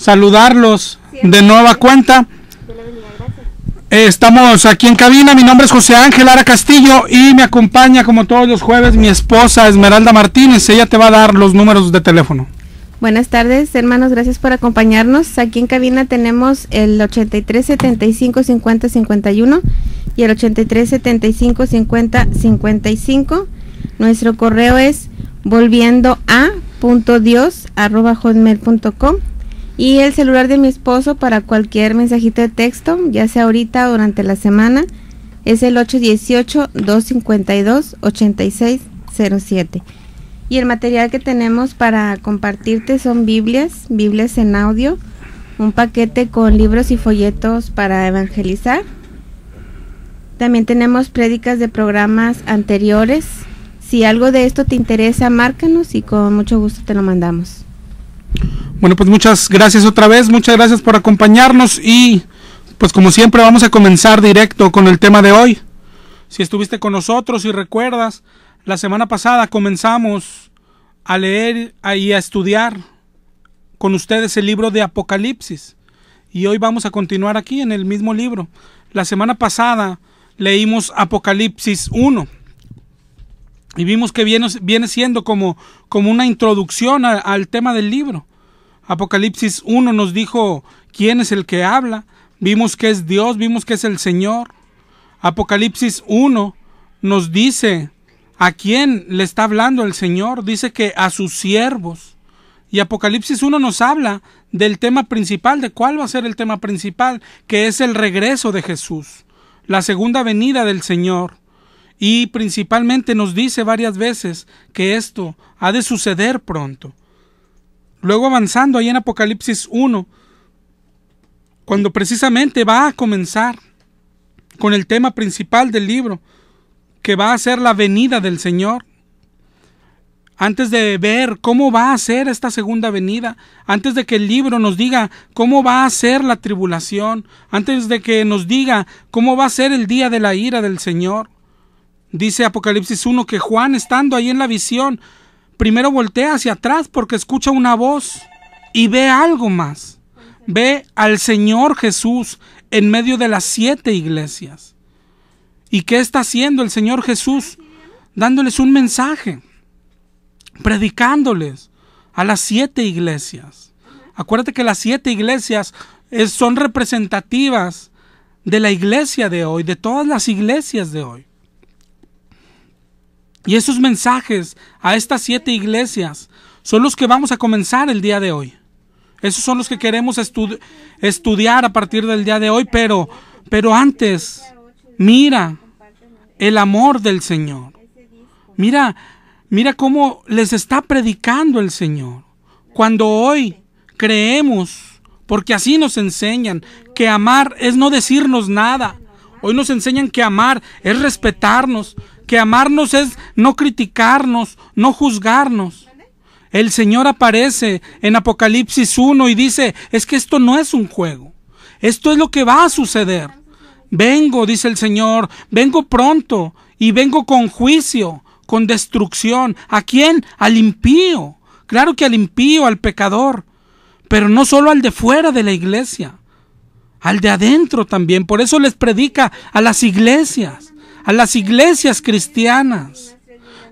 saludarlos de nueva cuenta. Estamos aquí en cabina. Mi nombre es José Ángel Lara Castillo y me acompaña como todos los jueves mi esposa Esmeralda Martínez. Ella te va a dar los números de teléfono. Buenas tardes, hermanos, gracias por acompañarnos. Aquí en cabina tenemos el 83 75 50 51 y el 83 75 50 55. Nuestro correo es volviendoa.dios@hotmail.com y el celular de mi esposo para cualquier mensajito de texto, ya sea ahorita o durante la semana, es el 818-252-8607. Y el material que tenemos para compartirte son Biblias en audio, un paquete con libros y folletos para evangelizar. También tenemos prédicas de programas anteriores. Si algo de esto te interesa, márcanos y con mucho gusto te lo mandamos. Bueno, pues muchas gracias otra vez, muchas gracias por acompañarnos y pues como siempre vamos a comenzar directo con el tema de hoy. Si estuviste con nosotros y recuerdas, la semana pasada comenzamos a leer y a estudiar con ustedes el libro de Apocalipsis y hoy vamos a continuar aquí en el mismo libro. La semana pasada leímos Apocalipsis 1 y vimos que viene siendo como una introducción al tema del libro. Apocalipsis 1 nos dijo quién es el que habla, vimos que es Dios, vimos que es el Señor. Apocalipsis 1 nos dice a quién le está hablando el Señor, dice que a sus siervos. Y Apocalipsis 1 nos habla del tema principal, de cuál va a ser el tema principal, que es el regreso de Jesús, la segunda venida del Señor. Y principalmente nos dice varias veces que esto ha de suceder pronto. Luego avanzando ahí en Apocalipsis 1, cuando precisamente va a comenzar con el tema principal del libro, que va a ser la venida del Señor. Antes de ver cómo va a ser esta segunda venida, antes de que el libro nos diga cómo va a ser la tribulación, antes de que nos diga cómo va a ser el día de la ira del Señor, dice Apocalipsis 1 que Juan, estando ahí en la visión, primero voltea hacia atrás porque escucha una voz y ve algo más. Ve al Señor Jesús en medio de las 7 iglesias. ¿Y qué está haciendo el Señor Jesús? Dándoles un mensaje, predicándoles a las 7 iglesias. Acuérdate que las 7 iglesias son representativas de la iglesia de hoy, de todas las iglesias de hoy. Y esos mensajes a estas 7 iglesias son los que vamos a comenzar el día de hoy. Esos son los que queremos estudiar a partir del día de hoy, pero antes, mira el amor del Señor. Mira cómo les está predicando el Señor. Cuando hoy creemos, porque así nos enseñan, que amar es no decirnos nada. Hoy nos enseñan que amar es respetarnos, que amarnos es no criticarnos, no juzgarnos. El Señor aparece en Apocalipsis 1 y dice, es que esto no es un juego, esto es lo que va a suceder. Vengo, dice el Señor, vengo pronto y vengo con juicio, con destrucción. ¿A quién? Al impío. Claro que al impío, al pecador, pero no solo al de fuera de la iglesia, al de adentro también. Por eso les predica a las iglesias cristianas.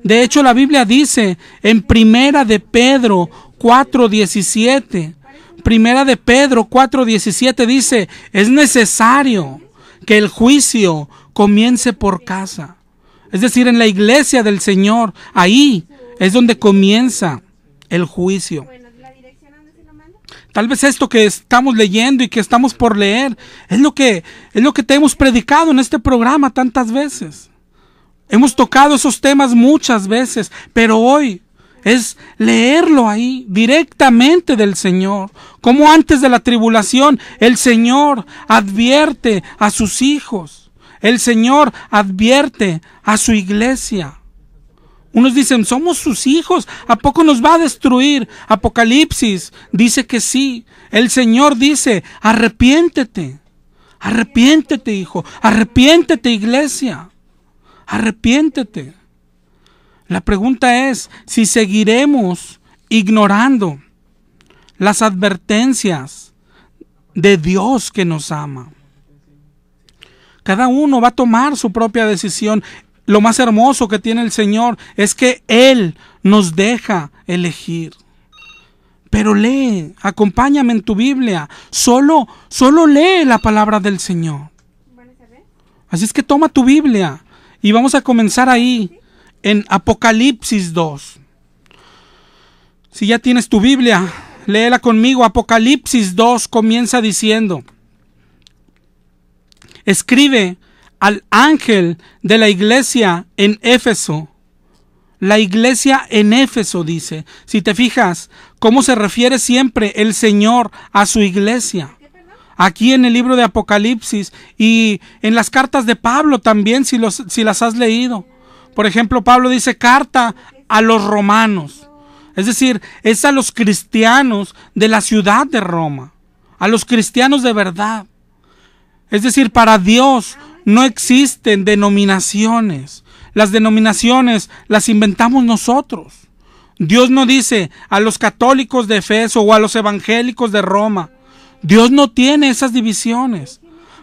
De hecho, la Biblia dice en Primera de Pedro 4:17, Primera de Pedro 4:17 dice, es necesario que el juicio comience por casa. Es decir, en la iglesia del Señor, ahí es donde comienza el juicio. Tal vez esto que estamos leyendo y que estamos por leer es lo que te hemos predicado en este programa tantas veces. Hemos tocado esos temas muchas veces, pero hoy es leerlo ahí directamente del Señor. Como antes de la tribulación, el Señor advierte a sus hijos. El Señor advierte a su iglesia. Unos dicen, somos sus hijos, ¿a poco nos va a destruir? Apocalipsis dice que sí. El Señor dice, arrepiéntete. Arrepiéntete, hijo. Arrepiéntete, iglesia. Arrepiéntete. La pregunta es si seguiremos ignorando las advertencias de Dios que nos ama. Cada uno va a tomar su propia decisión. Lo más hermoso que tiene el Señor es que Él nos deja elegir. Pero lee, acompáñame en tu Biblia. Solo lee la palabra del Señor. Así es que toma tu Biblia y vamos a comenzar ahí en Apocalipsis 2. Si ya tienes tu Biblia, léela conmigo. Apocalipsis 2 comienza diciendo: escribe al ángel de la iglesia en Éfeso. La iglesia en Éfeso, dice. Si te fijas, cómo se refiere siempre el Señor a su iglesia. Aquí en el libro de Apocalipsis y en las cartas de Pablo también, si las has leído. Por ejemplo, Pablo dice carta a los romanos. Es decir, es a los cristianos de la ciudad de Roma. A los cristianos de verdad. Es decir, para Dios no existen denominaciones. Las denominaciones las inventamos nosotros. Dios no dice a los católicos de Efeso o a los evangélicos de Roma. Dios no tiene esas divisiones.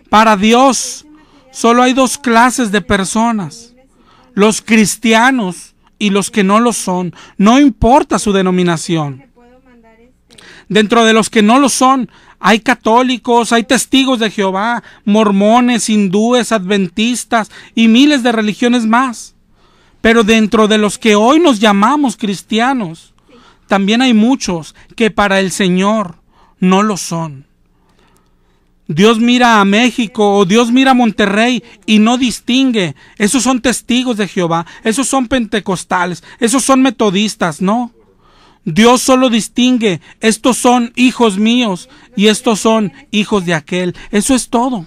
Para Dios solo hay dos clases de personas: los cristianos y los que no lo son. No importa su denominación. Dentro de los que no lo son, hay católicos, hay testigos de Jehová, mormones, hindúes, adventistas y miles de religiones más. Pero dentro de los que hoy nos llamamos cristianos, también hay muchos que para el Señor no lo son. Dios mira a México o Dios mira a Monterrey y no distingue. Esos son testigos de Jehová, esos son pentecostales, esos son metodistas, no. Dios solo distingue: estos son hijos míos y estos son hijos de aquel. Eso es todo.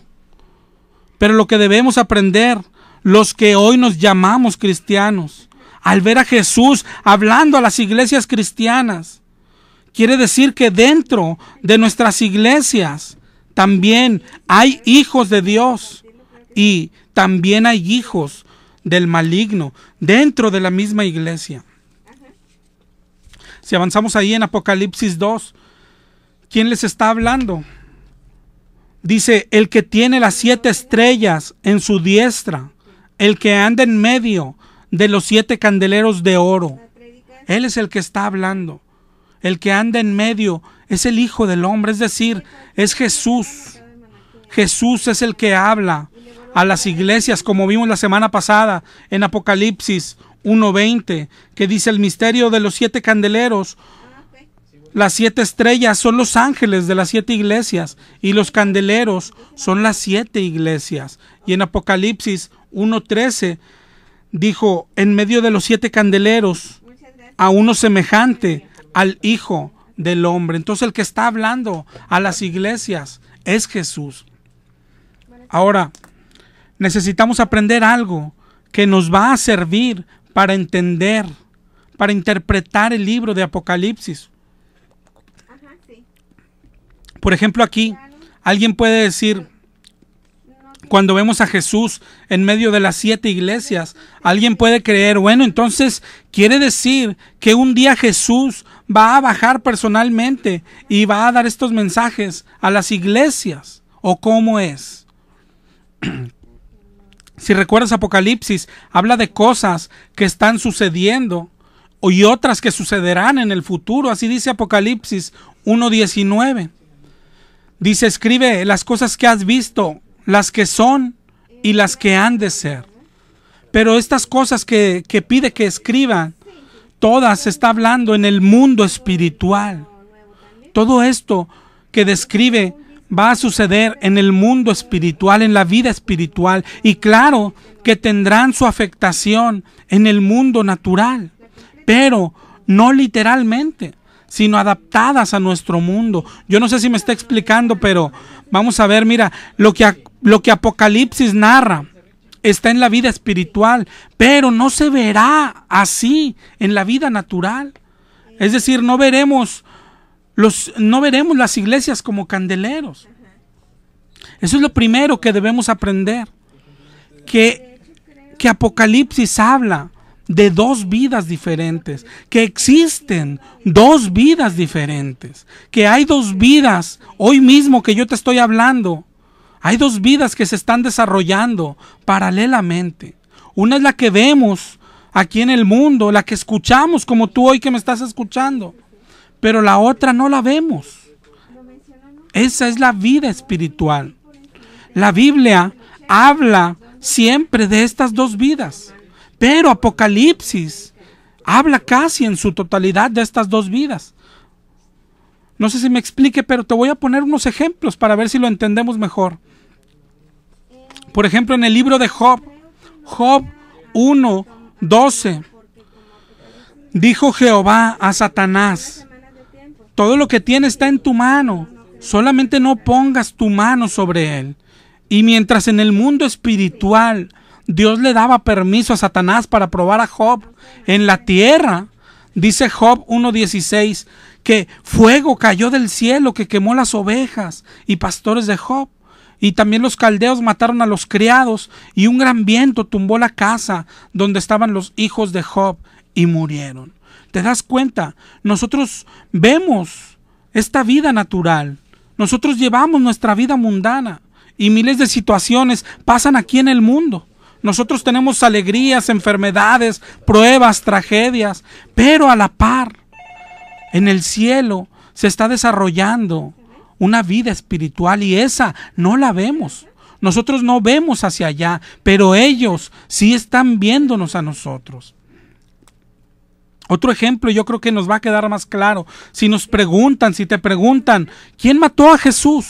Pero lo que debemos aprender, los que hoy nos llamamos cristianos, al ver a Jesús hablando a las iglesias cristianas, quiere decir que dentro de nuestras iglesias también hay hijos de Dios y también hay hijos del maligno dentro de la misma iglesia. Si avanzamos ahí en Apocalipsis 2, ¿quién les está hablando? Dice: el que tiene las 7 estrellas en su diestra, el que anda en medio de los 7 candeleros de oro. Él es el que está hablando. El que anda en medio es el Hijo del Hombre, es decir, es Jesús. Jesús es el que habla a las iglesias, como vimos la semana pasada en Apocalipsis 1:20, que dice: el misterio de los 7 candeleros. Las 7 estrellas son los ángeles de las 7 iglesias y los candeleros son las 7 iglesias. Y en Apocalipsis 1:13 dijo: en medio de los 7 candeleros a uno semejante al Hijo del Hombre. Entonces el que está hablando a las iglesias es Jesús. Ahora, necesitamos aprender algo que nos va a servir para entender, para interpretar el libro de Apocalipsis. Por ejemplo, aquí alguien puede decir, cuando vemos a Jesús en medio de las 7 iglesias, alguien puede creer: bueno, entonces quiere decir que un día Jesús va a bajar personalmente y va a dar estos mensajes a las iglesias, ¿o cómo es? Si recuerdas, Apocalipsis habla de cosas que están sucediendo y otras que sucederán en el futuro. Así dice Apocalipsis 1:19. Dice: escribe las cosas que has visto, las que son y las que han de ser. Pero estas cosas que pide que escriban, todas se está hablando en el mundo espiritual. Todo esto que describe va a suceder en el mundo espiritual, en la vida espiritual, y claro que tendrán su afectación en el mundo natural, pero no literalmente, sino adaptadas a nuestro mundo. Yo no sé si me está explicando, pero vamos a ver. Mira, lo que Apocalipsis narra está en la vida espiritual, pero no se verá así en la vida natural. Es decir, no veremos las iglesias como candeleros. Eso es lo primero que debemos aprender. Que Apocalipsis habla de dos vidas diferentes, que existen dos vidas diferentes, que hay dos vidas, hoy mismo que yo te estoy hablando, hay dos vidas que se están desarrollando paralelamente. Una es la que vemos aquí en el mundo, la que escuchamos como tú hoy que me estás escuchando, pero la otra no la vemos. Esa es la vida espiritual. La Biblia habla siempre de estas dos vidas, pero Apocalipsis habla casi en su totalidad de estas dos vidas. No sé si me explique, pero te voy a poner unos ejemplos para ver si lo entendemos mejor. Por ejemplo, en el libro de Job, Job 1:12, dijo Jehová a Satanás: todo lo que tiene está en tu mano, solamente no pongas tu mano sobre él. Y mientras en el mundo espiritual Dios le daba permiso a Satanás para probar a Job, en la tierra, dice Job 1:16, que fuego cayó del cielo que quemó las ovejas y pastores de Job. Y también los caldeos mataron a los criados, y un gran viento tumbó la casa donde estaban los hijos de Job y murieron. ¿Te das cuenta? Nosotros vemos esta vida natural. Nosotros llevamos nuestra vida mundana y miles de situaciones pasan aquí en el mundo. Nosotros tenemos alegrías, enfermedades, pruebas, tragedias, pero a la par, en el cielo se está desarrollando una vida espiritual y esa no la vemos. Nosotros no vemos hacia allá, pero ellos sí están viéndonos a nosotros. Otro ejemplo, yo creo que nos va a quedar más claro. Si te preguntan, ¿quién mató a Jesús?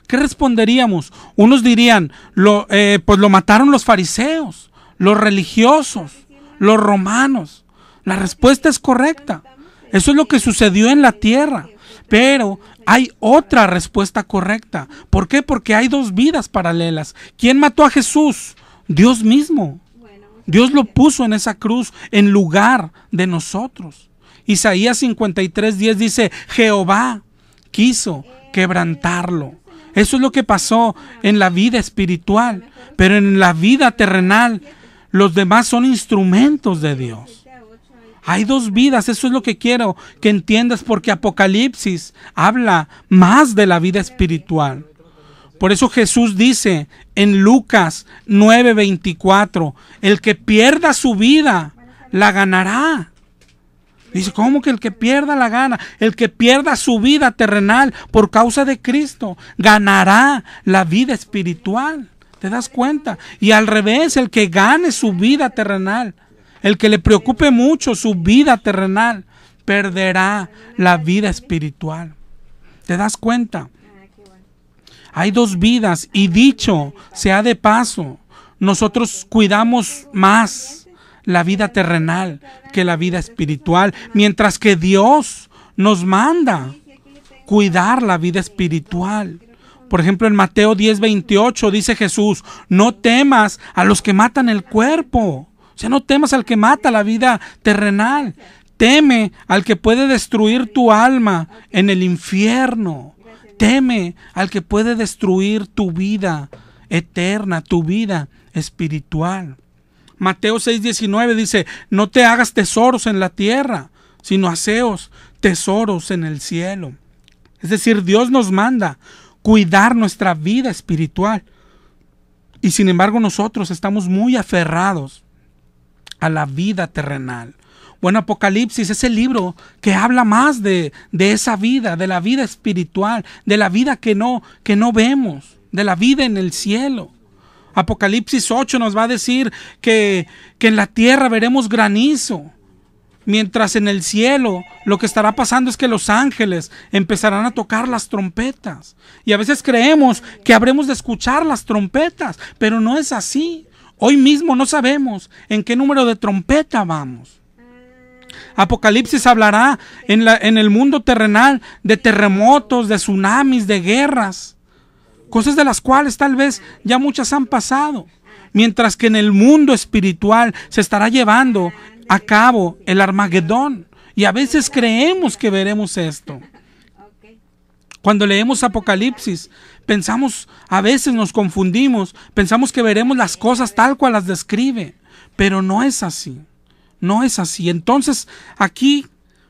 ¿Qué responderíamos? Unos dirían, pues lo mataron los fariseos, los religiosos, los romanos. La respuesta es correcta. Eso es lo que sucedió en la tierra. Pero hay otra respuesta correcta. ¿Por qué? Porque hay dos vidas paralelas. ¿Quién mató a Jesús? Dios mismo. Dios lo puso en esa cruz en lugar de nosotros. Isaías 53:10 dice, Jehová quiso quebrantarlo. Eso es lo que pasó en la vida espiritual. Pero en la vida terrenal, los demás son instrumentos de Dios. Hay dos vidas, eso es lo que quiero que entiendas, porque Apocalipsis habla más de la vida espiritual. Por eso Jesús dice en Lucas 9:24, el que pierda su vida, la ganará. Dice, ¿cómo que el que pierda la gana? El que pierda su vida terrenal por causa de Cristo, ganará la vida espiritual. ¿Te das cuenta? Y al revés, el que gane su vida terrenal, el que le preocupe mucho su vida terrenal, perderá la vida espiritual. ¿Te das cuenta? Hay dos vidas y dicho sea de paso, nosotros cuidamos más la vida terrenal que la vida espiritual, mientras que Dios nos manda cuidar la vida espiritual. Por ejemplo, en Mateo 10:28 dice Jesús, no temas a los que matan el cuerpo. O sea, no temas al que mata la vida terrenal. Teme al que puede destruir tu alma en el infierno. Teme al que puede destruir tu vida eterna, tu vida espiritual. Mateo 6:19 dice, no te hagas tesoros en la tierra, sino haceos tesoros en el cielo. Es decir, Dios nos manda cuidar nuestra vida espiritual. Y sin embargo nosotros estamos muy aferrados a la vida terrenal. Bueno, Apocalipsis es el libro que habla más de esa vida, de la vida espiritual, de la vida que no vemos, de la vida en el cielo. Apocalipsis 8 nos va a decir que en la tierra veremos granizo, mientras en el cielo lo que estará pasando es que los ángeles empezarán a tocar las trompetas. Y a veces creemos que habremos de escuchar las trompetas, pero no es así. Hoy mismo no sabemos en qué número de trompeta vamos. Apocalipsis hablará en el mundo terrenal de terremotos, de tsunamis, de guerras, cosas de las cuales tal vez ya muchas han pasado, mientras que en el mundo espiritual se estará llevando a cabo el Armagedón, y a veces creemos que veremos esto. Cuando leemos Apocalipsis, pensamos, a veces nos confundimos, pensamos que veremos las cosas tal cual las describe, pero no es así. No es así. Entonces, aquí,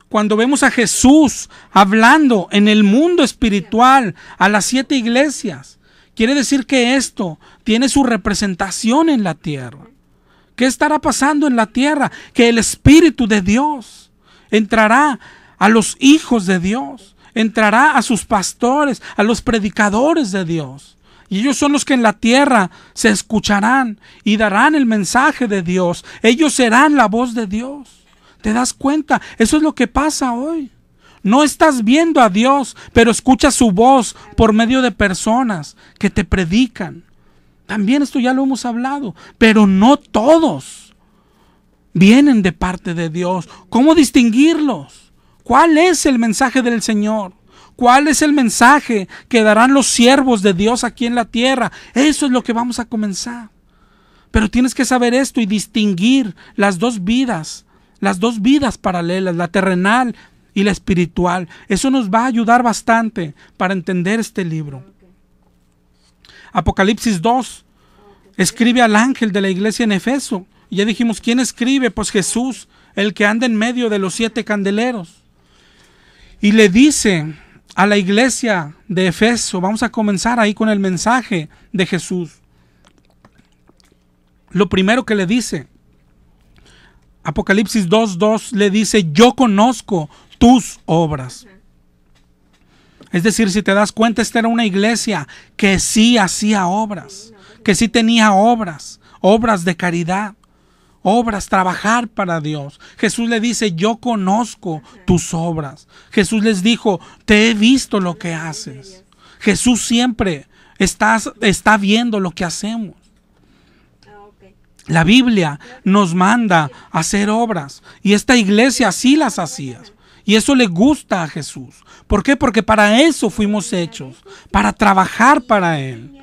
cuando vemos a Jesús hablando en el mundo espiritual a las 7 iglesias, quiere decir que esto tiene su representación en la tierra. ¿Qué estará pasando en la tierra? Que el Espíritu de Dios entrará a los hijos de Dios, entrará a sus pastores, a los predicadores de Dios. Y ellos son los que en la tierra se escucharán y darán el mensaje de Dios. Ellos serán la voz de Dios. ¿Te das cuenta? Eso es lo que pasa hoy. No estás viendo a Dios, pero escuchas su voz por medio de personas que te predican. También esto ya lo hemos hablado, pero no todos vienen de parte de Dios. ¿Cómo distinguirlos? ¿Cuál es el mensaje del Señor? ¿Cuál es el mensaje que darán los siervos de Dios aquí en la tierra? Eso es lo que vamos a comenzar. Pero tienes que saber esto y distinguir las dos vidas paralelas, la terrenal y la espiritual. Eso nos va a ayudar bastante para entender este libro. Apocalipsis 2 escribe al ángel de la iglesia en Efeso. Y ya dijimos, ¿quién escribe? Pues Jesús, el que anda en medio de los 7 candeleros. Y le dice a la iglesia de Efeso, vamos a comenzar ahí con el mensaje de Jesús. Lo primero que le dice, Apocalipsis 2:2 le dice, yo conozco tus obras. Es decir, si te das cuenta, esta era una iglesia que sí hacía obras, que sí tenía obras de caridad, obras, trabajar para Dios. Jesús le dice, yo conozco tus obras. Jesús les dijo, te he visto lo que haces. Jesús siempre está viendo lo que hacemos. La Biblia nos manda a hacer obras y esta iglesia sí las hacía. Y eso le gusta a Jesús. ¿Por qué? Porque para eso fuimos hechos, para trabajar para Él.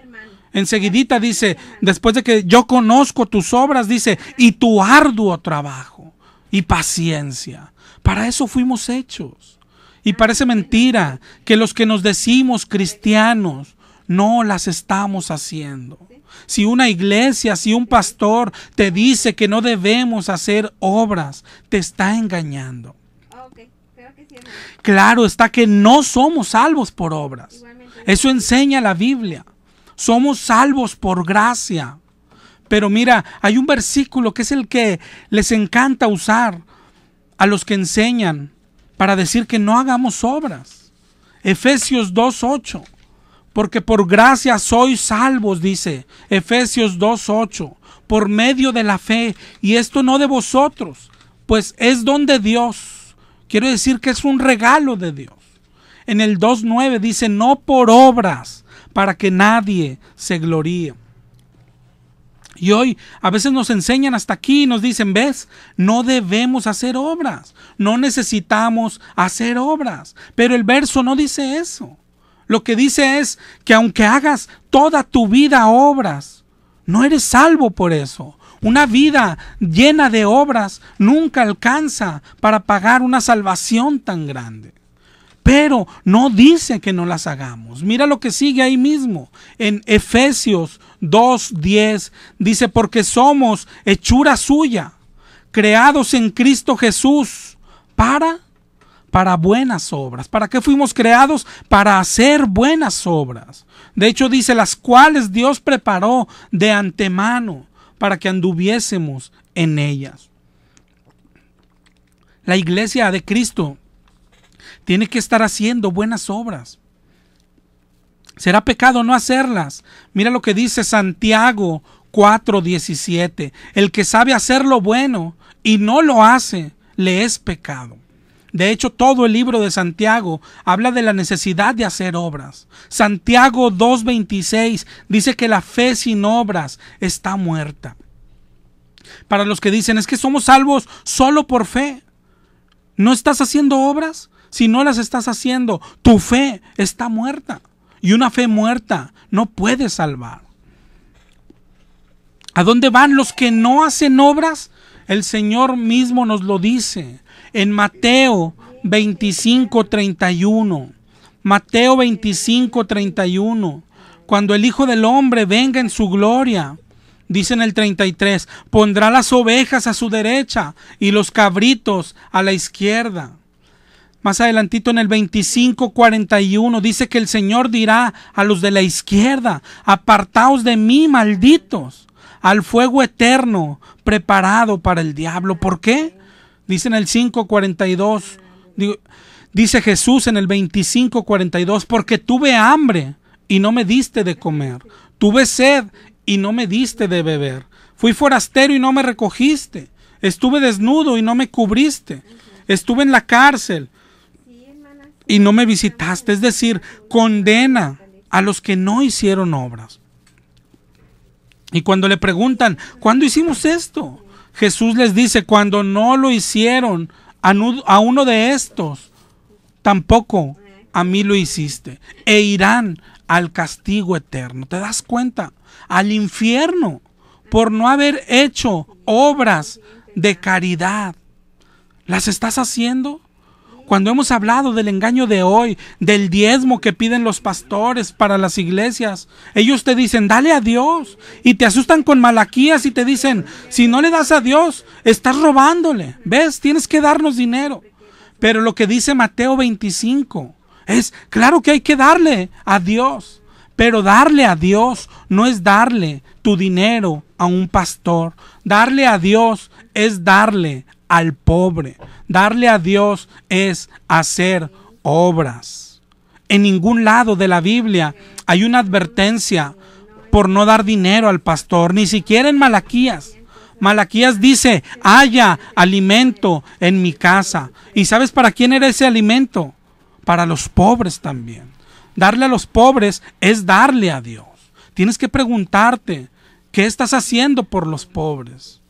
Enseguidita dice, después de que yo conozco tus obras, dice, y tu arduo trabajo y paciencia. Para eso fuimos hechos. Y parece mentira que los que nos decimos cristianos no las estamos haciendo. Si una iglesia, si un pastor te dice que no debemos hacer obras, te está engañando. Claro está que no somos salvos por obras. Eso enseña la Biblia. Somos salvos por gracia. Pero mira, hay un versículo que es el que les encanta usar a los que enseñan para decir que no hagamos obras. Efesios 2:8. Porque por gracia sois salvos, dice Efesios 2:8, por medio de la fe, y esto no de vosotros, pues es don de Dios. Quiero decir que es un regalo de Dios. En el 2:9 dice, no por obras, para que nadie se gloríe. Y hoy a veces nos enseñan hasta aquí y nos dicen, ¿ves? No debemos hacer obras, no necesitamos hacer obras. Pero el verso no dice eso. Lo que dice es que aunque hagas toda tu vida obras, no eres salvo por eso. Una vida llena de obras nunca alcanza para pagar una salvación tan grande. Pero no dice que no las hagamos. Mira lo que sigue ahí mismo. En Efesios 2:10 dice, porque somos hechura suya, creados en Cristo Jesús para buenas obras. ¿Para qué fuimos creados? Para hacer buenas obras. De hecho dice, las cuales Dios preparó de antemano para que anduviésemos en ellas. La iglesia de Cristo tiene que estar haciendo buenas obras. ¿Será pecado no hacerlas? Mira lo que dice Santiago 4:17. El que sabe hacer lo bueno y no lo hace, le es pecado. De hecho, todo el libro de Santiago habla de la necesidad de hacer obras. Santiago 2:26 dice que la fe sin obras está muerta. Para los que dicen, es que somos salvos solo por fe. ¿No estás haciendo obras? Si no las estás haciendo, tu fe está muerta. Y una fe muerta no puede salvar. ¿A dónde van los que no hacen obras? El Señor mismo nos lo dice en Mateo 25:31. Mateo 25:31. Cuando el Hijo del Hombre venga en su gloria, Dice en el 33, pondrá las ovejas a su derecha y los cabritos a la izquierda. Más adelantito en el 25:41 dice que el Señor dirá a los de la izquierda, apartaos de mí, malditos, al fuego eterno preparado para el diablo. ¿Por qué? Dice en el 5:42, dice Jesús en el 25:42, porque tuve hambre y no me diste de comer, tuve sed y no me diste de beber, fui forastero y no me recogiste, estuve desnudo y no me cubriste, estuve en la cárcel y no me visitaste. Es decir, condena a los que no hicieron obras. Y cuando le preguntan, ¿cuándo hicimos esto? Jesús les dice, cuando no lo hicieron a uno de estos, tampoco a mí lo hiciste. E irán al castigo eterno. ¿Te das cuenta? Al infierno por no haber hecho obras de caridad. ¿Las estás haciendo? Cuando hemos hablado del engaño de hoy, del diezmo que piden los pastores para las iglesias, ellos te dicen, dale a Dios, y te asustan con Malaquías y te dicen, si no le das a Dios, estás robándole, ¿ves? Tienes que darnos dinero. Pero lo que dice Mateo 25 es, claro que hay que darle a Dios, pero darle a Dios no es darle tu dinero a un pastor. Darle a Dios es darle al pobre. Darle a Dios es hacer obras. En ningún lado de la Biblia hay una advertencia por no dar dinero al pastor, ni siquiera en Malaquías. Malaquías dice, haya alimento en mi casa. ¿Y sabes para quién era ese alimento? Para los pobres también. Darle a los pobres es darle a Dios. Tienes que preguntarte, ¿qué estás haciendo por los pobres?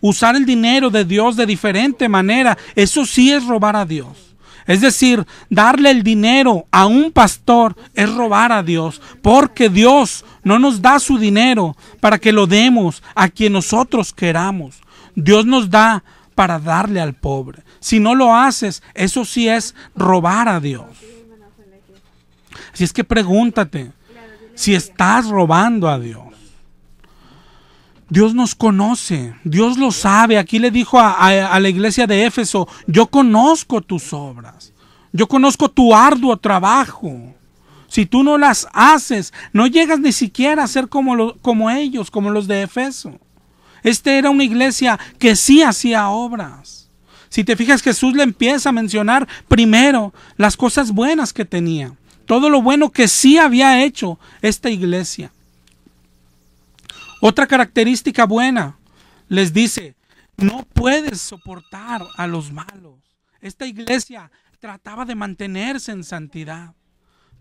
Usar el dinero de Dios de diferente manera, eso sí es robar a Dios. Es decir, darle el dinero a un pastor es robar a Dios, porque Dios no nos da su dinero para que lo demos a quien nosotros queramos. Dios nos da para darle al pobre. Si no lo haces, eso sí es robar a Dios. Así es que pregúntate si estás robando a Dios. Dios nos conoce, Dios lo sabe. Aquí le dijo a la iglesia de Éfeso, yo conozco tus obras, yo conozco tu arduo trabajo. Si tú no las haces, no llegas ni siquiera a ser como ellos, como los de Éfeso. Esta era una iglesia que sí hacía obras. Si te fijas, Jesús le empieza a mencionar primero las cosas buenas que tenía, todo lo bueno que sí había hecho esta iglesia. Otra característica buena, les dice, no puedes soportar a los malos. Esta iglesia trataba de mantenerse en santidad,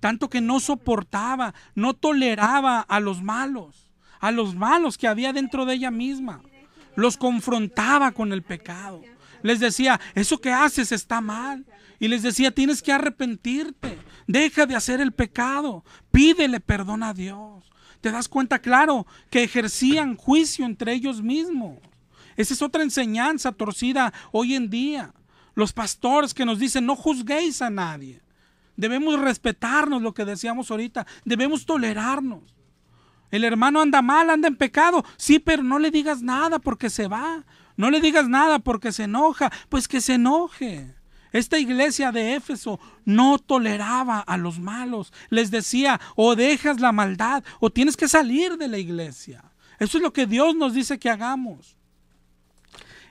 tanto que no soportaba, no toleraba a los malos que había dentro de ella misma. Los confrontaba con el pecado. Les decía, eso que haces está mal. Y les decía, tienes que arrepentirte, deja de hacer el pecado, pídele perdón a Dios. ¿Te das cuenta? Claro, que ejercían juicio entre ellos mismos. Esa es otra enseñanza torcida hoy en día. Los pastores que nos dicen, no juzguéis a nadie. Debemos respetarnos, lo que decíamos ahorita. Debemos tolerarnos. El hermano anda mal, anda en pecado. Sí, pero no le digas nada porque se va. No le digas nada porque se enoja. Pues que se enoje. Esta iglesia de Éfeso no toleraba a los malos. Les decía, o dejas la maldad o tienes que salir de la iglesia. Eso es lo que Dios nos dice que hagamos.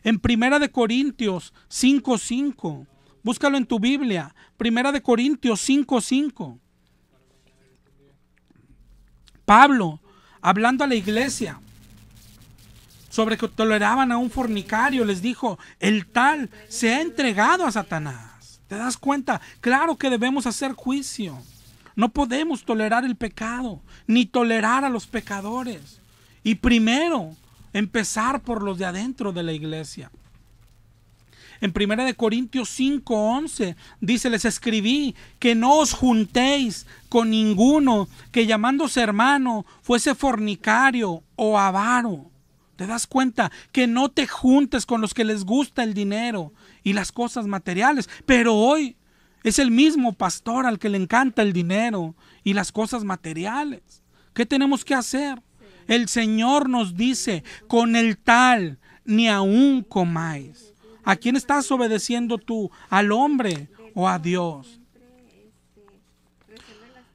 En 1 Corintios 5:5, búscalo en tu Biblia. 1 Corintios 5:5. Pablo, hablando a la iglesia sobre que toleraban a un fornicario, les dijo, el tal se ha entregado a Satanás. ¿Te das cuenta? Claro que debemos hacer juicio. No podemos tolerar el pecado, ni tolerar a los pecadores. Y primero, empezar por los de adentro de la iglesia. En 1 Corintios 5:11 dice, les escribí que no os juntéis con ninguno que llamándose hermano fuese fornicario o avaro. ¿Te das cuenta? Que no te juntes con los que les gusta el dinero y las cosas materiales. Pero hoy es el mismo pastor al que le encanta el dinero y las cosas materiales. ¿Qué tenemos que hacer? El Señor nos dice, con el tal ni aún comáis. ¿A quién estás obedeciendo tú? ¿Al hombre o a Dios?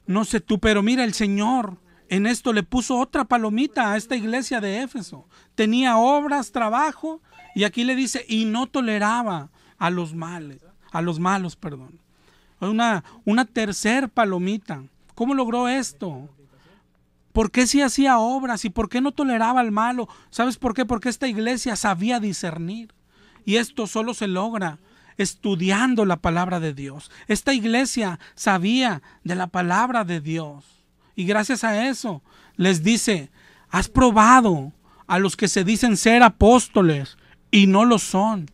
No sé tú, pero mira, el Señor en esto le puso otra palomita a esta iglesia de Éfeso. Tenía obras, trabajo, y aquí le dice, y no toleraba a los malos, perdón. Una tercer palomita. ¿Cómo logró esto? ¿Por qué sí hacía obras y por qué no toleraba al malo? ¿Sabes por qué? Porque esta iglesia sabía discernir. Y esto solo se logra estudiando la palabra de Dios. Esta iglesia sabía de la palabra de Dios. Y gracias a eso les dice, has probado a los que se dicen ser apóstoles y no lo son.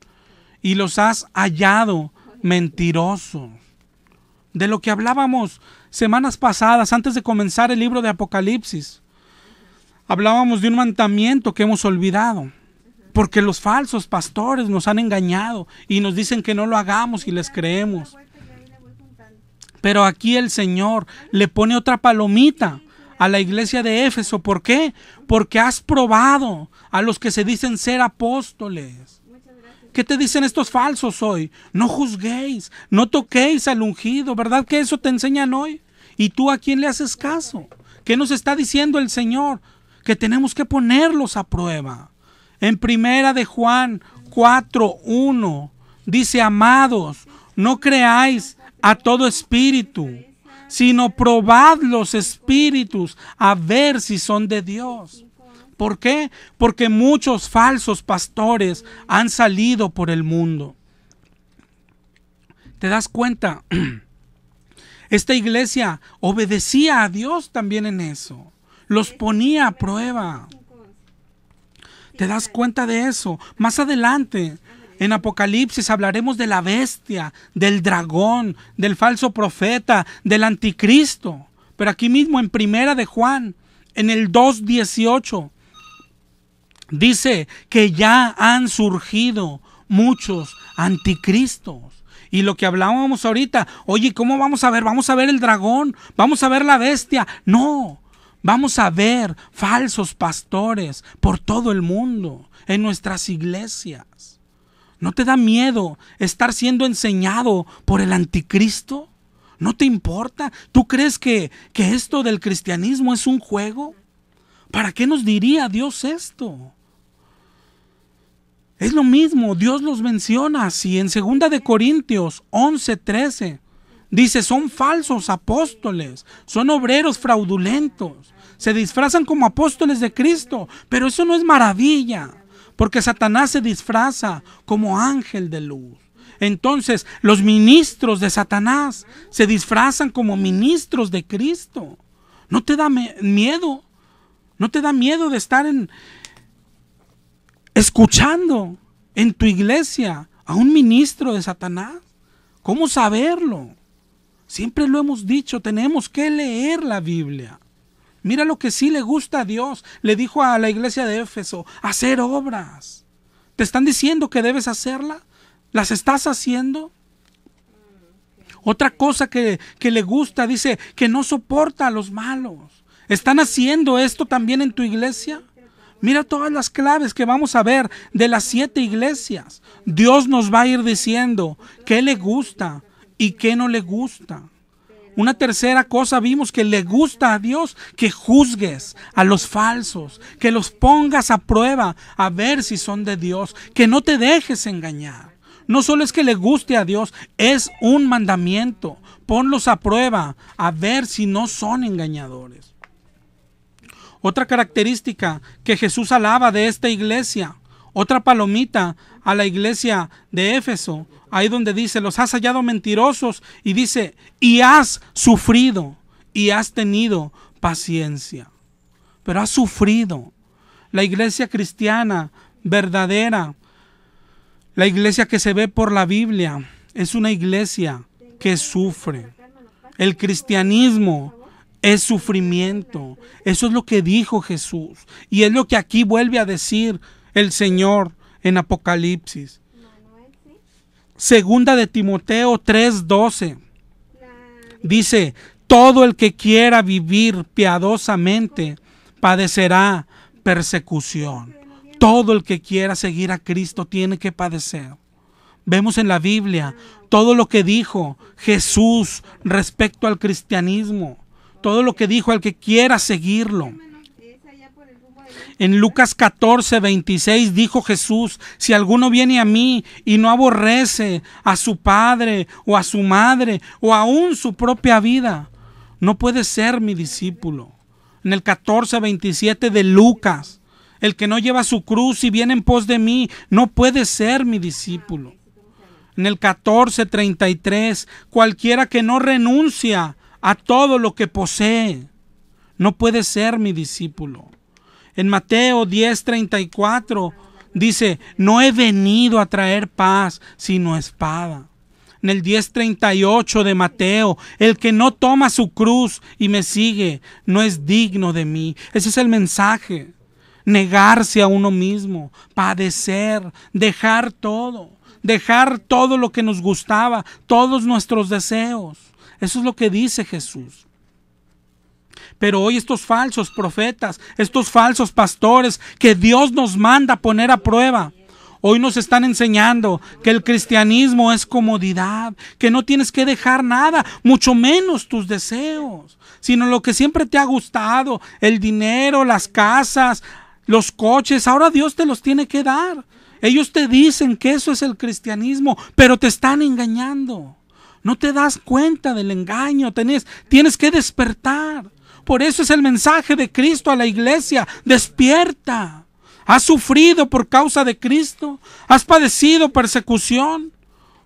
Y los has hallado mentirosos. De lo que hablábamos semanas pasadas, antes de comenzar el libro de Apocalipsis, hablábamos de un mandamiento que hemos olvidado, porque los falsos pastores nos han engañado y nos dicen que no lo hagamos y les creemos. Pero aquí el Señor le pone otra palomita a la iglesia de Éfeso. ¿Por qué? Porque has probado a los que se dicen ser apóstoles. ¿Qué te dicen estos falsos hoy? No juzguéis, no toquéis al ungido, ¿verdad que eso te enseñan hoy? ¿Y tú a quién le haces caso? ¿Qué nos está diciendo el Señor? Que tenemos que ponerlos a prueba. En primera de Juan 4:1 dice, amados, no creáis a todo espíritu, sino probad los espíritus a ver si son de Dios. ¿Por qué? Porque muchos falsos pastores han salido por el mundo. ¿Te das cuenta? Esta iglesia obedecía a Dios también en eso. Los ponía a prueba. ¿Te das cuenta de eso? Más adelante, en Apocalipsis, hablaremos de la bestia, del dragón, del falso profeta, del anticristo. Pero aquí mismo en primera de Juan, en el 2:18, dice que ya han surgido muchos anticristos. Y lo que hablábamos ahorita, oye, ¿cómo vamos a ver? ¿Vamos a ver el dragón? ¿Vamos a ver la bestia? No, vamos a ver falsos pastores por todo el mundo, en nuestras iglesias. ¿No te da miedo estar siendo enseñado por el anticristo? ¿No te importa? ¿Tú crees que esto del cristianismo es un juego? ¿Para qué nos diría Dios esto? Es lo mismo, Dios los menciona así en 2 de Corintios 11:13. Dice, son falsos apóstoles, son obreros fraudulentos, se disfrazan como apóstoles de Cristo, pero eso no es maravilla, porque Satanás se disfraza como ángel de luz. Entonces, los ministros de Satanás se disfrazan como ministros de Cristo. ¿No te da miedo? ¿No te da miedo de estar escuchando en tu iglesia a un ministro de Satanás? ¿Cómo saberlo? Siempre lo hemos dicho, tenemos que leer la Biblia. Mira lo que sí le gusta a Dios. Le dijo a la iglesia de Éfeso, hacer obras. ¿Te están diciendo que debes hacerla? ¿Las estás haciendo? Otra cosa que le gusta, dice que no soporta a los malos. ¿Están haciendo esto también en tu iglesia? Mira todas las claves que vamos a ver de las 7 iglesias. Dios nos va a ir diciendo qué le gusta y qué no le gusta. Una tercera cosa vimos que le gusta a Dios, que juzgues a los falsos, que los pongas a prueba a ver si son de Dios, que no te dejes engañar. No solo es que le guste a Dios, es un mandamiento. Ponlos a prueba a ver si no son engañadores. Otra característica que Jesús alaba de esta iglesia, otra palomita a la iglesia de Éfeso, ahí donde dice, los has hallado mentirosos, y dice, y has sufrido, y has tenido paciencia. Pero has sufrido. La iglesia cristiana verdadera, la iglesia que se ve por la Biblia, es una iglesia que sufre. El cristianismo es sufrimiento. Eso es lo que dijo Jesús. Y es lo que aquí vuelve a decir el Señor en Apocalipsis. 2 de Timoteo 3:12. Dice, todo el que quiera vivir piadosamente padecerá persecución. Todo el que quiera seguir a Cristo tiene que padecer. Vemos en la Biblia todo lo que dijo Jesús respecto al cristianismo, todo lo que dijo al que quiera seguirlo. En Lucas 14:26 dijo Jesús: si alguno viene a mí y no aborrece a su padre o a su madre o aún su propia vida, no puede ser mi discípulo. En el 14:27 de Lucas: el que no lleva su cruz y viene en pos de mí, no puede ser mi discípulo. En el 14:33, cualquiera que no renuncia a todo lo que posee, no puede ser mi discípulo. En Mateo 10:34 dice: no he venido a traer paz, sino espada. En el 10:38 de Mateo: el que no toma su cruz y me sigue, no es digno de mí. Ese es el mensaje. Negarse a uno mismo, padecer, dejar todo lo que nos gustaba, todos nuestros deseos. Eso es lo que dice Jesús. Pero hoy estos falsos profetas, estos falsos pastores que Dios nos manda a poner a prueba, hoy nos están enseñando que el cristianismo es comodidad, que no tienes que dejar nada, mucho menos tus deseos, sino lo que siempre te ha gustado, el dinero, las casas, los coches. Ahora Dios te los tiene que dar. Ellos te dicen que eso es el cristianismo, pero te están engañando. No te das cuenta del engaño, tienes que despertar. Por eso es el mensaje de Cristo a la iglesia: despierta. ¿Has sufrido por causa de Cristo? ¿Has padecido persecución?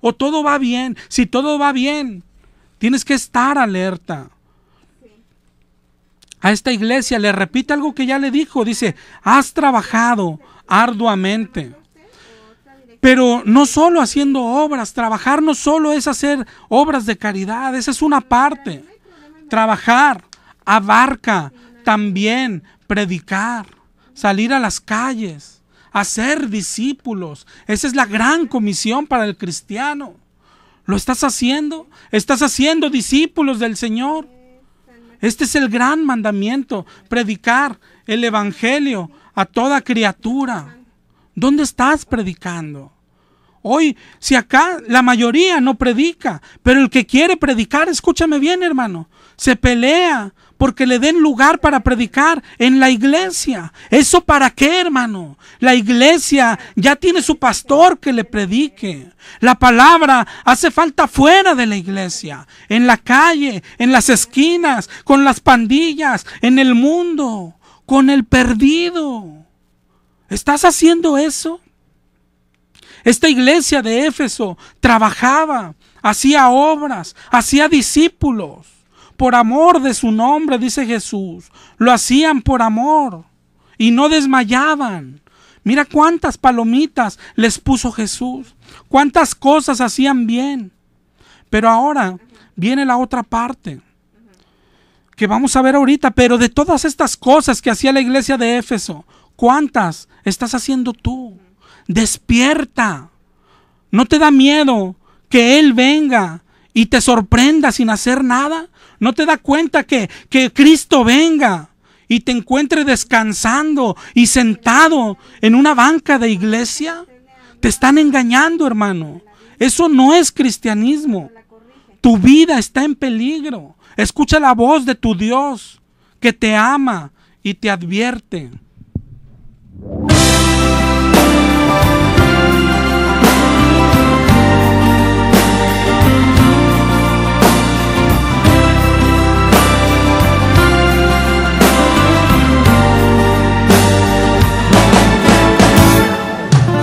¿O todo va bien? Si todo va bien, tienes que estar alerta. A esta iglesia le repite algo que ya le dijo. Dice: has trabajado arduamente. Pero no solo haciendo obras. Trabajar no solo es hacer obras de caridad. Esa es una parte. Trabajar abarca también predicar, salir a las calles, hacer discípulos. Esa es la gran comisión para el cristiano. ¿Lo estás haciendo? ¿Estás haciendo discípulos del Señor? Este es el gran mandamiento: predicar el evangelio a toda criatura. ¿Dónde estás predicando? Hoy, si acá la mayoría no predica, pero el que quiere predicar, escúchame bien, hermano, se pelea porque le den lugar para predicar en la iglesia. ¿Eso para qué, hermano? La iglesia ya tiene su pastor que le predique. La palabra hace falta fuera de la iglesia, en la calle, en las esquinas, con las pandillas, en el mundo, con el perdido. ¿Estás haciendo eso? Esta iglesia de Éfeso trabajaba, hacía obras, hacía discípulos. Por amor de su nombre, dice Jesús. Lo hacían por amor y no desmayaban. Mira cuántas palomitas les puso Jesús. Cuántas cosas hacían bien. Pero ahora viene la otra parte que vamos a ver ahorita. Pero de todas estas cosas que hacía la iglesia de Éfeso, ¿cuántas estás haciendo tú? Despierta. ¿No te da miedo que Él venga y te sorprenda sin hacer nada? ¿No te da cuenta que Cristo venga y te encuentre descansando y sentado en una banca de iglesia? Te están engañando, hermano. Eso no es cristianismo. Tu vida está en peligro. Escucha la voz de tu Dios que te ama y te advierte.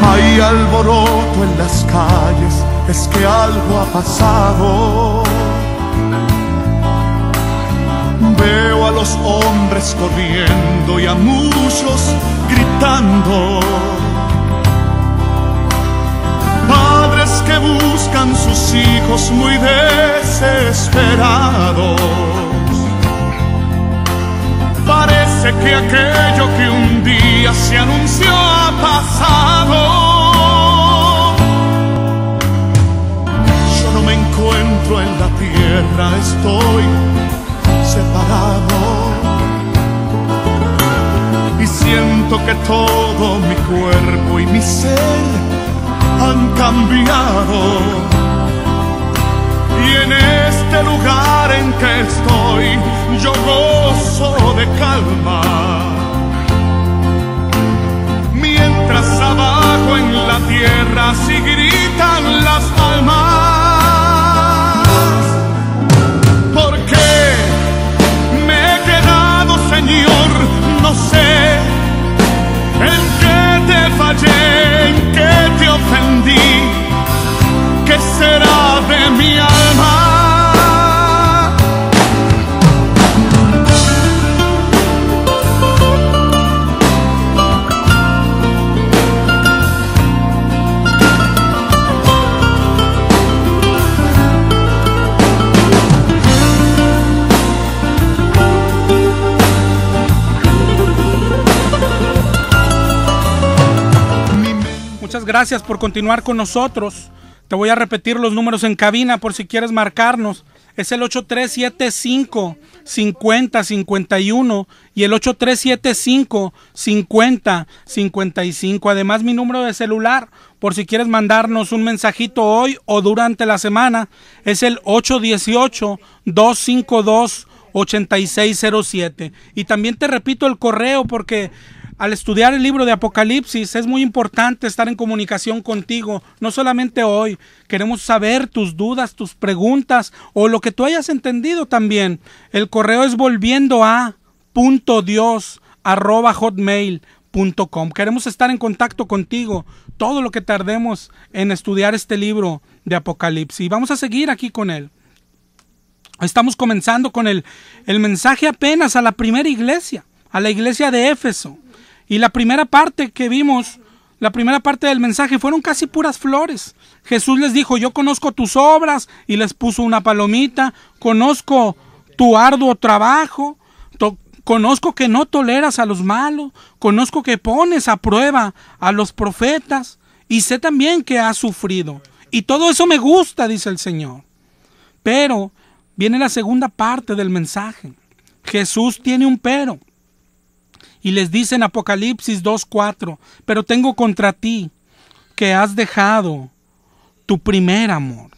Hay alboroto en las calles, es que algo ha pasado. Veo a los hombres corriendo y a muchos gritando. Padres que buscan sus hijos muy desesperados. Parece que aquello que un día se anunció ha pasado. Yo no me encuentro en la tierra, estoy separado. siento que todo mi cuerpo y mi ser han cambiado. Y en este lugar en que estoy, yo gozo de calma. Mientras abajo en la tierra sí gritan las almas. ¿Por qué me he quedado, Señor? No sé en qué te fallé, en qué te ofendí. ¿Qué será de mi alma? Muchas gracias por continuar con nosotros. Te voy a repetir los números en cabina por si quieres marcarnos. Es el 8375-5051 y el 8375-5055. Además, mi número de celular, por si quieres mandarnos un mensajito hoy o durante la semana, es el 818-252-8607. Y también te repito el correo porque al estudiar el libro de Apocalipsis es muy importante estar en comunicación contigo, no solamente hoy. Queremos saber tus dudas, tus preguntas o lo que tú hayas entendido también. El correo es volviendoa.dios@hotmail.com. Queremos estar en contacto contigo todo lo que tardemos en estudiar este libro de Apocalipsis. Y vamos a seguir aquí con él. Estamos comenzando con el mensaje apenas a la primera iglesia, a la iglesia de Éfeso. Y la primera parte que vimos, la primera parte del mensaje fueron casi puras flores. Jesús les dijo, yo conozco tus obras, y les puso una palomita. Conozco tu arduo trabajo, conozco que no toleras a los malos, conozco que pones a prueba a los profetas, y sé también que has sufrido. Y todo eso me gusta, dice el Señor. Pero viene la segunda parte del mensaje. Jesús tiene un pero. Y les dice en Apocalipsis 2:4, pero tengo contra ti que has dejado tu primer amor.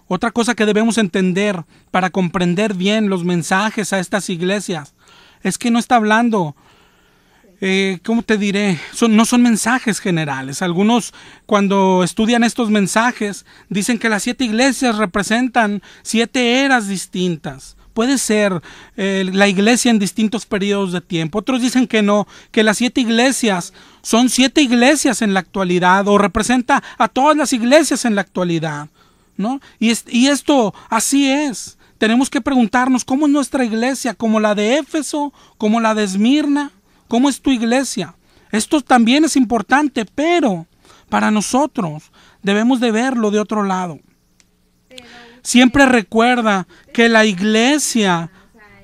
Otra cosa que debemos entender para comprender bien los mensajes a estas iglesias es que no está hablando, ¿cómo te diré? No son mensajes generales. Algunos cuando estudian estos mensajes dicen que las 7 iglesias representan 7 eras distintas. Puede ser la iglesia en distintos periodos de tiempo. Otros dicen que no, que las 7 iglesias son 7 iglesias en la actualidad o representa a todas las iglesias en la actualidad, ¿no? Y esto así es. Tenemos que preguntarnos cómo es nuestra iglesia, como la de Éfeso, como la de Esmirna, cómo es tu iglesia. Esto también es importante, pero para nosotros debemos de verlo de otro lado. Siempre recuerda que la iglesia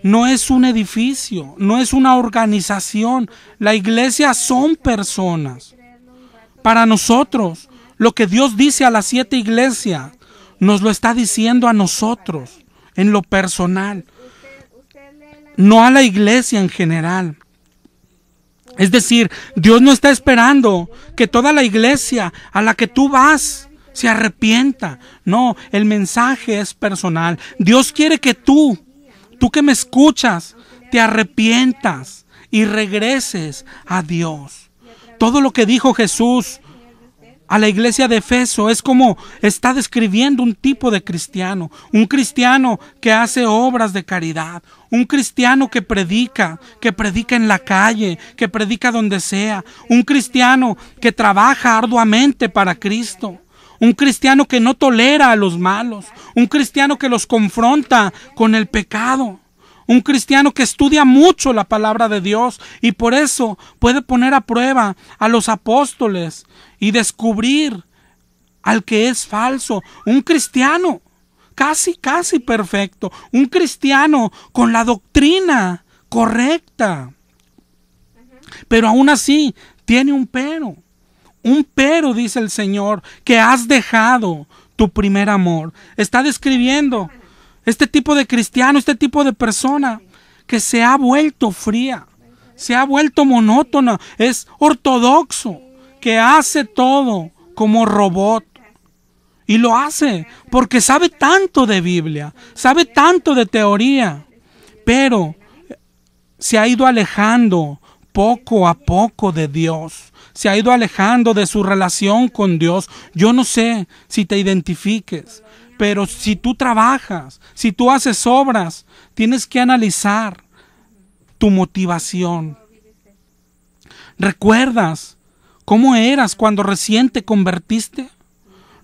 no es un edificio, no es una organización. La iglesia son personas. Para nosotros, lo que Dios dice a las 7 iglesias, nos lo está diciendo a nosotros, en lo personal, no a la iglesia en general. Es decir, Dios no está esperando que toda la iglesia a la que tú vas se arrepienta. No, el mensaje es personal. Dios quiere que tú que me escuchas, te arrepientas y regreses a Dios. Todo lo que dijo Jesús a la iglesia de Efeso es como está describiendo un tipo de cristiano. Un cristiano que hace obras de caridad. Un cristiano que predica en la calle, que predica donde sea. Un cristiano que trabaja arduamente para Cristo. Un cristiano que no tolera a los malos. Un cristiano que los confronta con el pecado. Un cristiano que estudia mucho la palabra de Dios y por eso puede poner a prueba a los apóstoles y descubrir al que es falso. Un cristiano casi perfecto. Un cristiano con la doctrina correcta. Pero aún así tiene un pero. Un pero, dice el Señor, que has dejado tu primer amor. Está describiendo este tipo de cristiano, este tipo de persona que se ha vuelto fría, se ha vuelto monótona, es ortodoxo, que hace todo como robot. Y lo hace porque sabe tanto de Biblia, sabe tanto de teoría, pero se ha ido alejando poco a poco de Dios, se ha ido alejando de su relación con Dios. Yo no sé si te identifiques, pero si tú trabajas, si tú haces obras, tienes que analizar tu motivación. ¿Recuerdas cómo eras cuando recién te convertiste?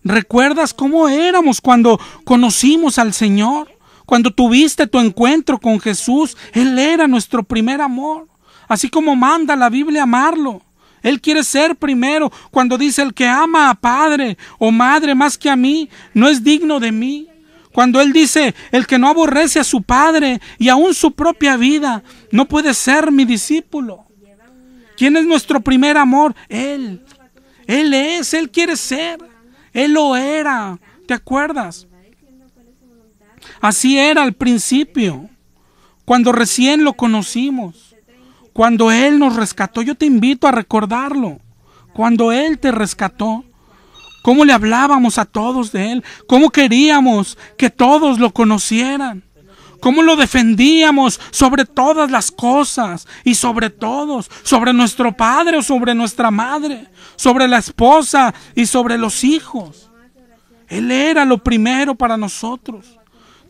¿Recuerdas cómo éramos cuando conocimos al Señor? Cuando tuviste tu encuentro con Jesús, Él era nuestro primer amor. Así como manda la Biblia amarlo. Él quiere ser primero. Cuando dice: el que ama a padre o madre más que a mí, no es digno de mí. Cuando Él dice: el que no aborrece a su padre y aún su propia vida, no puede ser mi discípulo. ¿Quién es nuestro primer amor? Él. Él es, Él quiere ser. Él lo era. ¿Te acuerdas? Así era al principio, cuando recién lo conocimos, cuando Él nos rescató. Yo te invito a recordarlo. Cuando Él te rescató, cómo le hablábamos a todos de Él, cómo queríamos que todos lo conocieran, cómo lo defendíamos sobre todas las cosas y sobre todos, sobre nuestro padre o sobre nuestra madre, sobre la esposa y sobre los hijos. Él era lo primero para nosotros.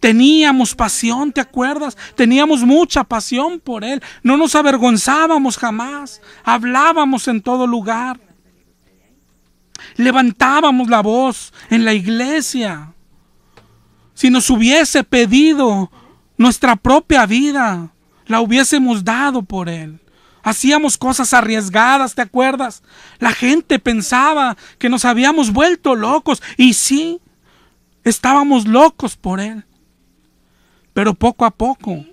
Teníamos pasión, ¿te acuerdas? Teníamos mucha pasión por Él. No nos avergonzábamos jamás. Hablábamos en todo lugar. Levantábamos la voz en la iglesia. Si nos hubiese pedido nuestra propia vida, la hubiésemos dado por Él. Hacíamos cosas arriesgadas, ¿te acuerdas? La gente pensaba que nos habíamos vuelto locos. Y sí, estábamos locos por Él. Pero poco a poco,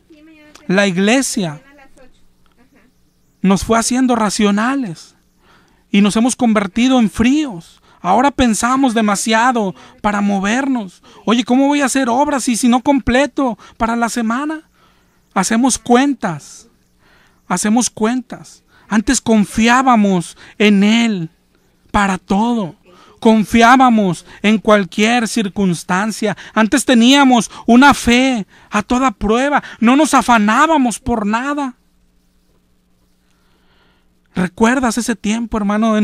la iglesia nos fue haciendo racionales y nos hemos convertido en fríos. Ahora pensamos demasiado para movernos. Oye, ¿cómo voy a hacer obras si no completo para la semana? Hacemos cuentas. Antes confiábamos en Él para todo. Confiábamos en cualquier circunstancia. Antes teníamos una fe a toda prueba. No nos afanábamos por nada. ¿Recuerdas ese tiempo, hermano,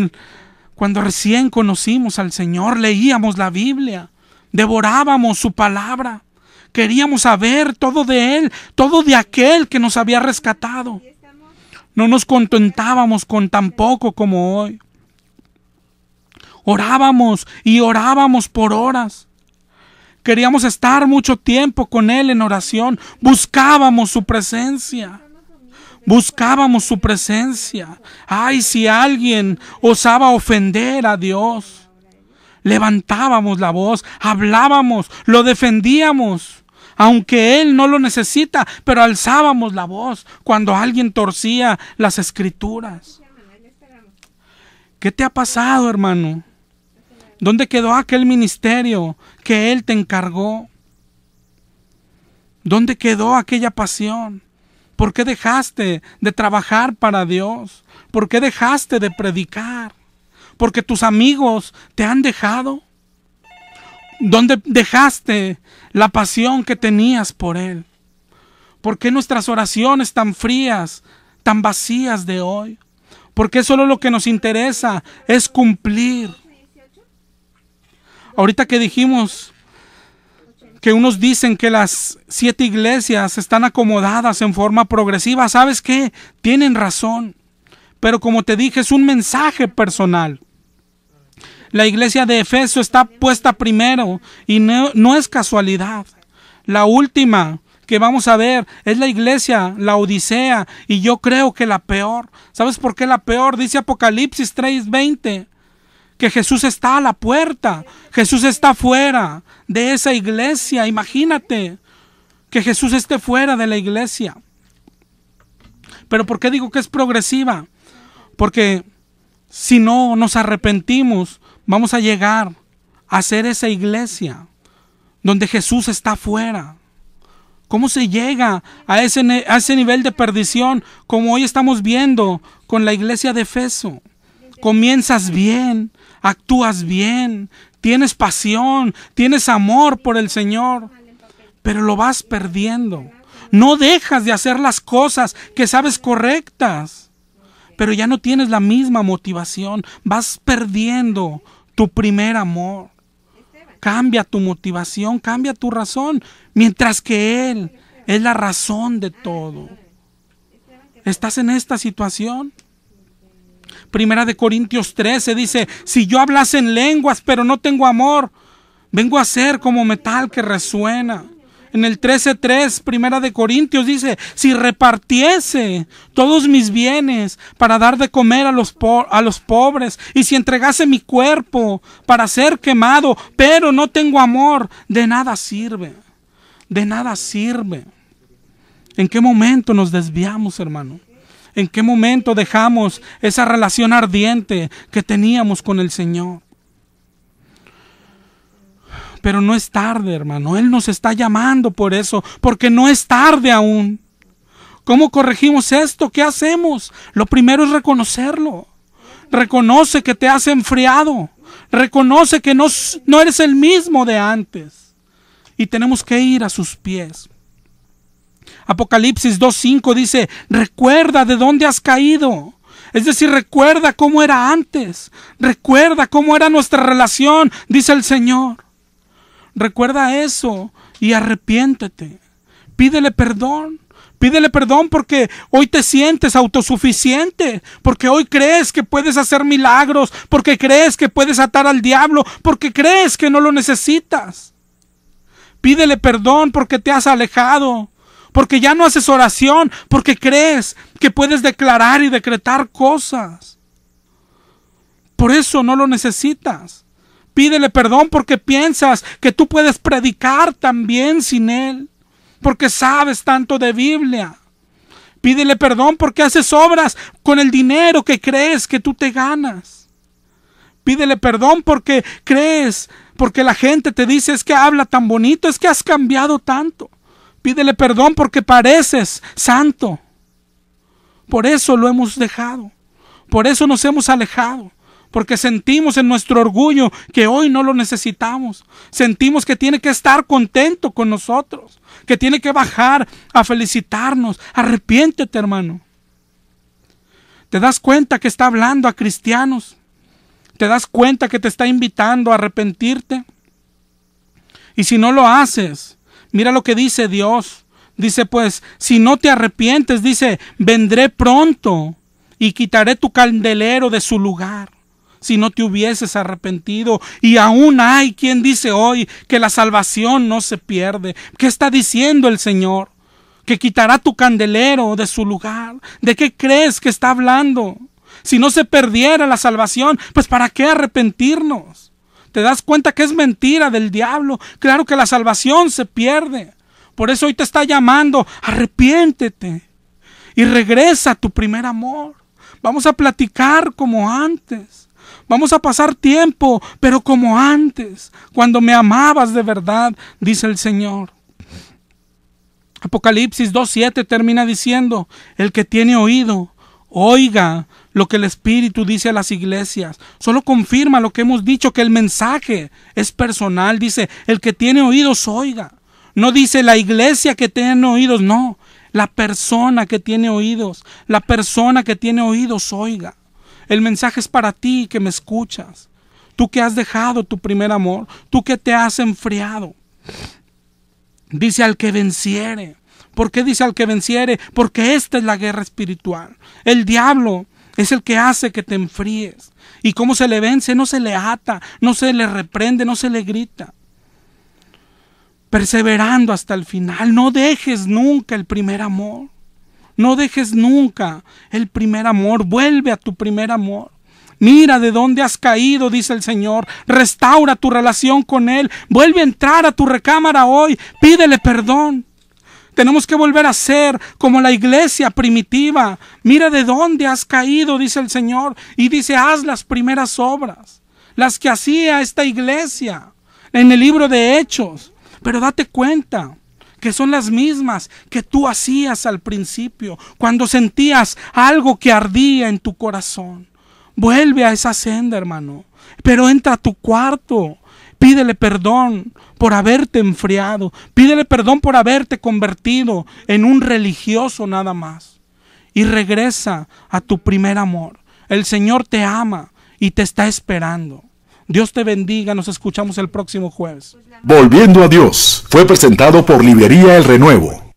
cuando recién conocimos al Señor? Leíamos la Biblia, devorábamos su palabra. Queríamos saber todo de Él, todo de aquel que nos había rescatado. No nos contentábamos con tan poco como hoy. Orábamos y orábamos por horas. Queríamos estar mucho tiempo con Él en oración. Buscábamos su presencia. Ay, si alguien osaba ofender a Dios, levantábamos la voz, hablábamos, lo defendíamos. Aunque Él no lo necesita, pero alzábamos la voz cuando alguien torcía las Escrituras. ¿Qué te ha pasado, hermano? ¿Dónde quedó aquel ministerio que Él te encargó? ¿Dónde quedó aquella pasión? ¿Por qué dejaste de trabajar para Dios? ¿Por qué dejaste de predicar? ¿Porque tus amigos te han dejado? ¿Dónde dejaste la pasión que tenías por Él? ¿Por qué nuestras oraciones tan frías, tan vacías de hoy? ¿Por qué solo lo que nos interesa es cumplir? Ahorita que dijimos que unos dicen que las 7 iglesias están acomodadas en forma progresiva, ¿sabes qué? Tienen razón, pero como te dije, es un mensaje personal. La iglesia de Efeso está puesta primero y no es casualidad. La última que vamos a ver es la iglesia, la Odisea, y yo creo que la peor. ¿Sabes por qué la peor? Dice Apocalipsis 3:20. Que Jesús está a la puerta, Jesús está fuera de esa iglesia. Imagínate que Jesús esté fuera de la iglesia. ¿Pero por qué digo que es progresiva? Porque si no nos arrepentimos, vamos a llegar a ser esa iglesia donde Jesús está fuera, ¿Cómo se llega a ese nivel de perdición? Como hoy estamos viendo con la iglesia de Efeso. Comienzas bien, actúas bien, tienes pasión, tienes amor por el Señor, pero lo vas perdiendo. No dejas de hacer las cosas que sabes correctas, pero ya no tienes la misma motivación. Vas perdiendo tu primer amor. Cambia tu motivación, cambia tu razón, mientras que Él es la razón de todo. ¿Estás en esta situación? Primera de Corintios 13 dice, si yo hablase en lenguas pero no tengo amor, vengo a ser como metal que resuena. En el 13:3, Primera de Corintios dice, si repartiese todos mis bienes para dar de comer a los pobres, y si entregase mi cuerpo para ser quemado, pero no tengo amor, de nada sirve. De nada sirve. ¿En qué momento nos desviamos, hermano? ¿En qué momento dejamos esa relación ardiente que teníamos con el Señor? Pero no es tarde, hermano. Él nos está llamando por eso, porque no es tarde aún. ¿Cómo corregimos esto? ¿Qué hacemos? Lo primero es reconocerlo. Reconoce que te has enfriado. Reconoce que no eres el mismo de antes. Y tenemos que ir a sus pies. Apocalipsis 2:5 dice, recuerda de dónde has caído. Es decir, recuerda cómo era antes. Recuerda cómo era nuestra relación, dice el Señor. Recuerda eso y arrepiéntete. Pídele perdón. Pídele perdón porque hoy te sientes autosuficiente, porque hoy crees que puedes hacer milagros, porque crees que puedes atar al diablo, porque crees que no lo necesitas. Pídele perdón porque te has alejado, porque ya no haces oración, porque crees que puedes declarar y decretar cosas. Por eso no lo necesitas. Pídele perdón porque piensas que tú puedes predicar también sin Él, porque sabes tanto de Biblia. Pídele perdón porque haces obras con el dinero que crees que tú te ganas. Pídele perdón porque crees, porque la gente te dice es que habla tan bonito, es que has cambiado tanto. Pídele perdón porque pareces santo. Por eso lo hemos dejado, por eso nos hemos alejado. Porque sentimos en nuestro orgullo que hoy no lo necesitamos. Sentimos que tiene que estar contento con nosotros, que tiene que bajar a felicitarnos. Arrepiéntete, hermano. ¿Te das cuenta que está hablando a cristianos? ¿Te das cuenta que te está invitando a arrepentirte? Y si no lo haces, mira lo que dice Dios. Dice pues, si no te arrepientes, dice, vendré pronto y quitaré tu candelero de su lugar. Si no te hubieses arrepentido. Y aún hay quien dice hoy que la salvación no se pierde. ¿Qué está diciendo el Señor? Que quitará tu candelero de su lugar. ¿De qué crees que está hablando? Si no se perdiera la salvación, pues ¿para qué arrepentirnos? ¿Te das cuenta que es mentira del diablo? Claro que la salvación se pierde. Por eso hoy te está llamando, arrepiéntete y regresa a tu primer amor. Vamos a platicar como antes. Vamos a pasar tiempo, pero como antes, cuando me amabas de verdad, dice el Señor. Apocalipsis 2:7 termina diciendo, el que tiene oído, oiga lo que el Espíritu dice a las iglesias. Solo confirma lo que hemos dicho, que el mensaje es personal. Dice, el que tiene oídos, oiga. No dice la iglesia que tiene oídos, no. La persona que tiene oídos, la persona que tiene oídos, oiga. El mensaje es para ti que me escuchas. Tú que has dejado tu primer amor. Tú que te has enfriado. Dice al que venciere. ¿Por qué dice al que venciere? Porque esta es la guerra espiritual. El diablo es el que hace que te enfríes. ¿Y cómo se le vence? No se le ata, no se le reprende, no se le grita. Perseverando hasta el final. No dejes nunca el primer amor. No dejes nunca el primer amor. Vuelve a tu primer amor. Mira de dónde has caído, dice el Señor. Restaura tu relación con Él. Vuelve a entrar a tu recámara hoy. Pídele perdón. Tenemos que volver a ser como la iglesia primitiva. Mira de dónde has caído, dice el Señor. Y dice, haz las primeras obras. Las que hacía esta iglesia en el libro de Hechos. Pero date cuenta que son las mismas que tú hacías al principio, cuando sentías algo que ardía en tu corazón. Vuelve a esa senda, hermano, pero entra a tu cuarto. Pídele perdón por haberte enfriado. Pídele perdón por haberte convertido en un religioso nada más. Y regresa a tu primer amor. El Señor te ama y te está esperando. Dios te bendiga. Nos escuchamos el próximo jueves. Volviendo a Dios fue presentado por Librería El Renuevo.